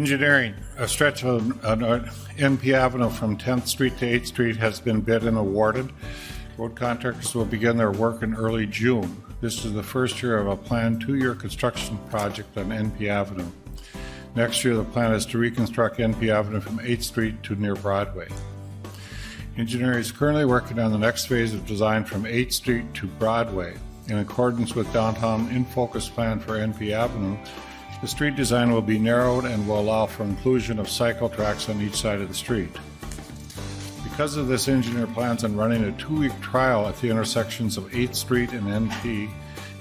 Engineering, a stretch of NP Avenue from 10th Street to 8th Street has been bid and awarded. Road contractors will begin their work in early June. This is the first year of a planned 2-year construction project on NP Avenue. Next year, the plan is to reconstruct NP Avenue from 8th Street to near Broadway. Engineering is currently working on the next phase of design from 8th Street to Broadway. In accordance with Downtown In Focus plan for NP Avenue, the street design will be narrowed and will allow for inclusion of cycle tracks on each side of the street. Because of this, engineer plans on running a 2-week trial at the intersections of 8th Street and NP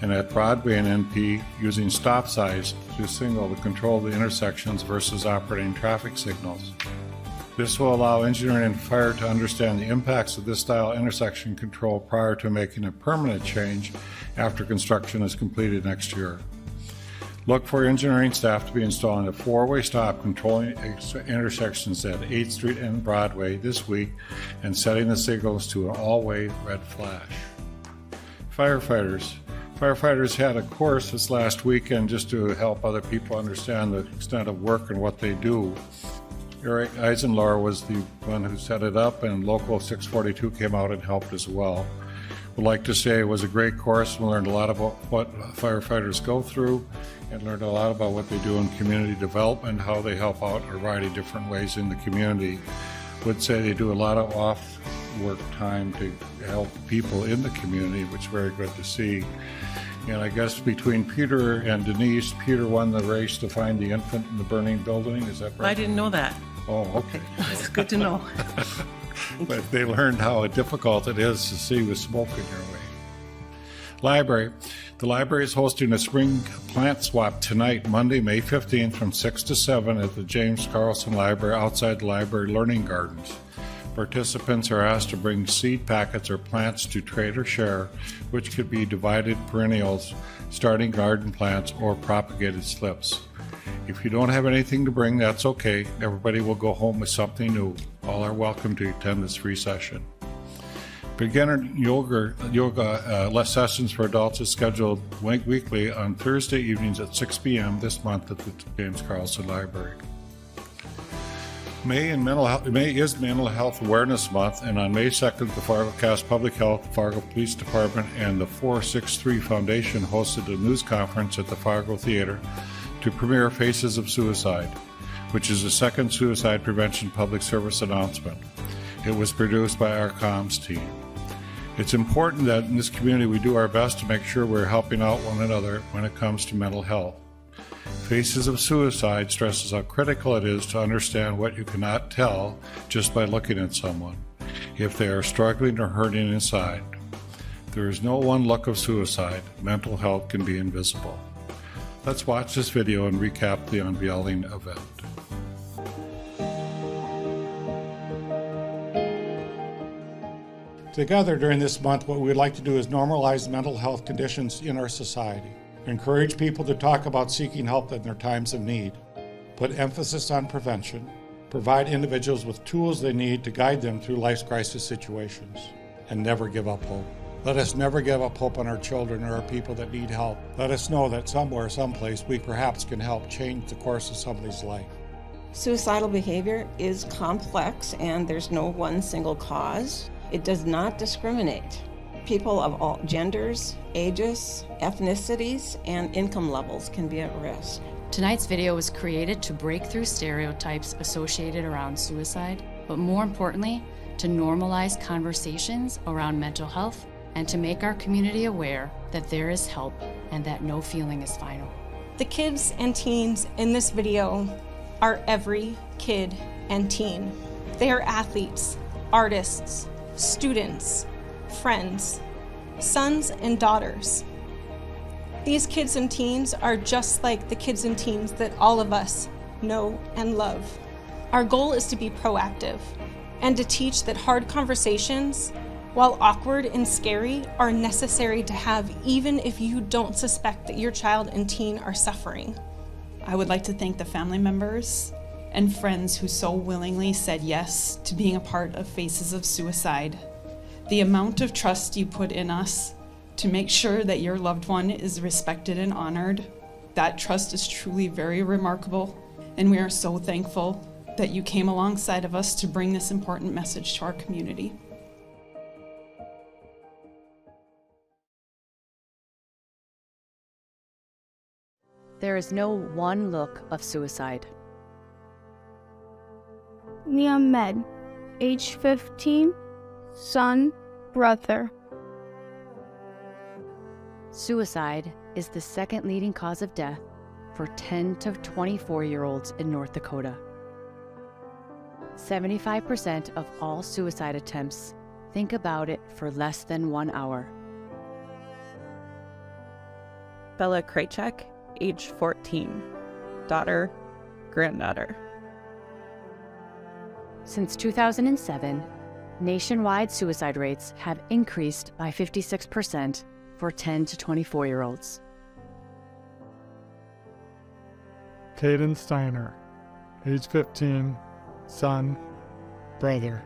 and at Broadway and NP using stop signs to signal to control the intersections versus operating traffic signals. This will allow engineering and fire to understand the impacts of this style intersection control prior to making a permanent change after construction is completed next year. Look for engineering staff to be installing a 4-way stop controlling intersections at 8th Street and Broadway this week and setting the signals to an all-way red flash. Firefighters had a course this last weekend just to help other people understand the extent of work and what they do. Eric Eisenlohr was the one who set it up, and Local 642 came out and helped as well. Would like to say it was a great course. We learned a lot about what firefighters go through and learned a lot about what they do in community development, how they help out in a variety of different ways in the community. Would say they do a lot of off work time to help people in the community, which is very good to see. And I guess between Peter and Denise, Peter won the race to find the infant in the burning building. Is that right? I didn't know that. Oh, okay. It's good to know. But they learned how difficult it is to see with smoke in your way. Library. The library is hosting a spring plant swap tonight, Monday, May 15th from 6 to 7 at the James Carlson Library outside the library learning gardens. Participants are asked to bring seed packets or plants to trade or share, which could be divided perennials, starting garden plants, or propagated slips. If you don't have anything to bring, that's okay. Everybody will go home with something new. All are welcome to attend this free session. Beginner yoga sessions for adults is scheduled weekly on Thursday evenings at 6 p.m. this month at the James Carlson Library. May is Mental Health Awareness Month, and on May 2nd, the Fargo Cast Public Health, Fargo Police Department, and the 463 Foundation hosted a news conference at the Fargo Theater to premiere Faces of Suicide, which is the second suicide prevention public service announcement. It was produced by our comms team. It's important that in this community we do our best to make sure we're helping out one another when it comes to mental health. Faces of Suicide stresses how critical it is to understand what you cannot tell just by looking at someone, if they are struggling or hurting inside. There is no one look of suicide. Mental health can be invisible. Let's watch this video and recap the unveiling event. Together during this month, what we would like to do is normalize mental health conditions in our society. Encourage people to talk about seeking help in their times of need. Put emphasis on prevention. Provide individuals with tools they need to guide them through life's crisis situations. And never give up hope. Let us never give up hope on our children or our people that need help. Let us know that somewhere, someplace, we perhaps can help change the course of somebody's life. Suicidal behavior is complex and there's no one single cause. It does not discriminate. People of all genders, ages, ethnicities, and income levels can be at risk. Tonight's video was created to break through stereotypes associated around suicide, but more importantly, to normalize conversations around mental health and to make our community aware that there is help and that no feeling is final. The kids and teens in this video are every kid and teen. They are athletes, artists, students, friends, sons and daughters. These kids and teens are just like the kids and teens that all of us know and love. Our goal is to be proactive and to teach that hard conversations, while awkward and scary, are necessary to have even if you don't suspect that your child and teen are suffering. I would like to thank the family members and friends who so willingly said yes to being a part of Faces of Suicide. The amount of trust you put in us to make sure that your loved one is respected and honored, that trust is truly very remarkable. and we are so thankful that you came alongside of us to bring this important message to our community. There is no one look of suicide. Liam Med, age 15, son, brother. Suicide is the second leading cause of death for 10 to 24-year-olds in North Dakota. 75% of all suicide attempts think about it for less than 1 hour. Bella Krajcek, age 14, daughter, granddaughter. Since 2007, nationwide suicide rates have increased by 56% for 10 to 24-year-olds. Caden Steiner, age 15, son, brother.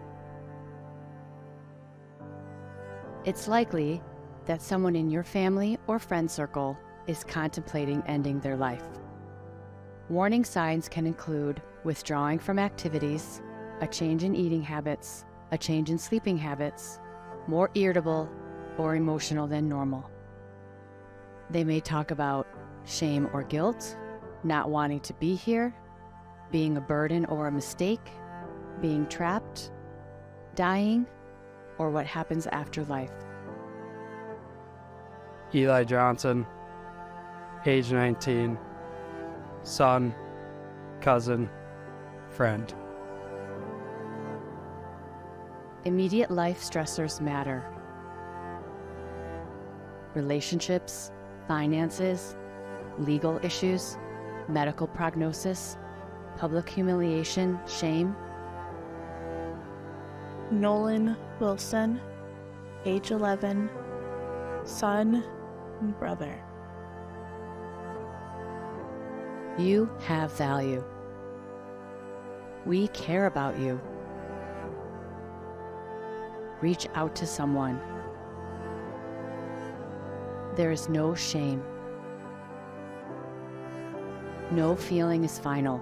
It's likely that someone in your family or friend circle is contemplating ending their life. Warning signs can include withdrawing from activities, a change in eating habits, a change in sleeping habits, more irritable or emotional than normal. They may talk about shame or guilt, not wanting to be here, being a burden or a mistake, being trapped, dying, or what happens after life. Eli Johnson, age 19, son, cousin, friend. Immediate life stressors matter. Relationships, finances, legal issues, medical prognosis, public humiliation, shame. Nolan Wilson, age 11, son, brother. You have value. We care about you. Reach out to someone. There is no shame. No feeling is final.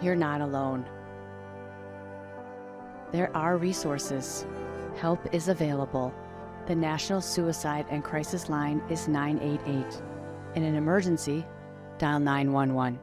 You're not alone. There are resources. Help is available. The National Suicide and Crisis Line is 988. In an emergency, dial 911.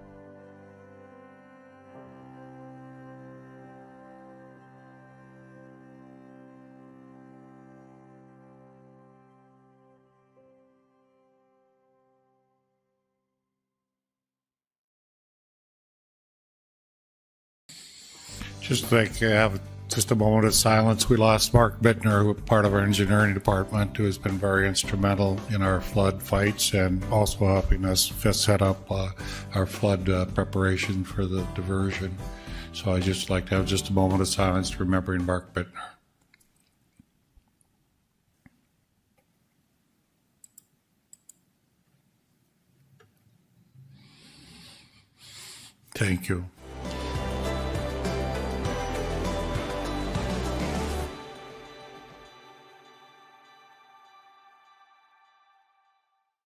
Just like have just a moment of silence. We lost Mark Bittner, who part of our engineering department, who has been very instrumental in our flood fights and also helping us set up our flood preparation for the diversion. So I just like to have just a moment of silence remembering Mark Bittner. Thank you.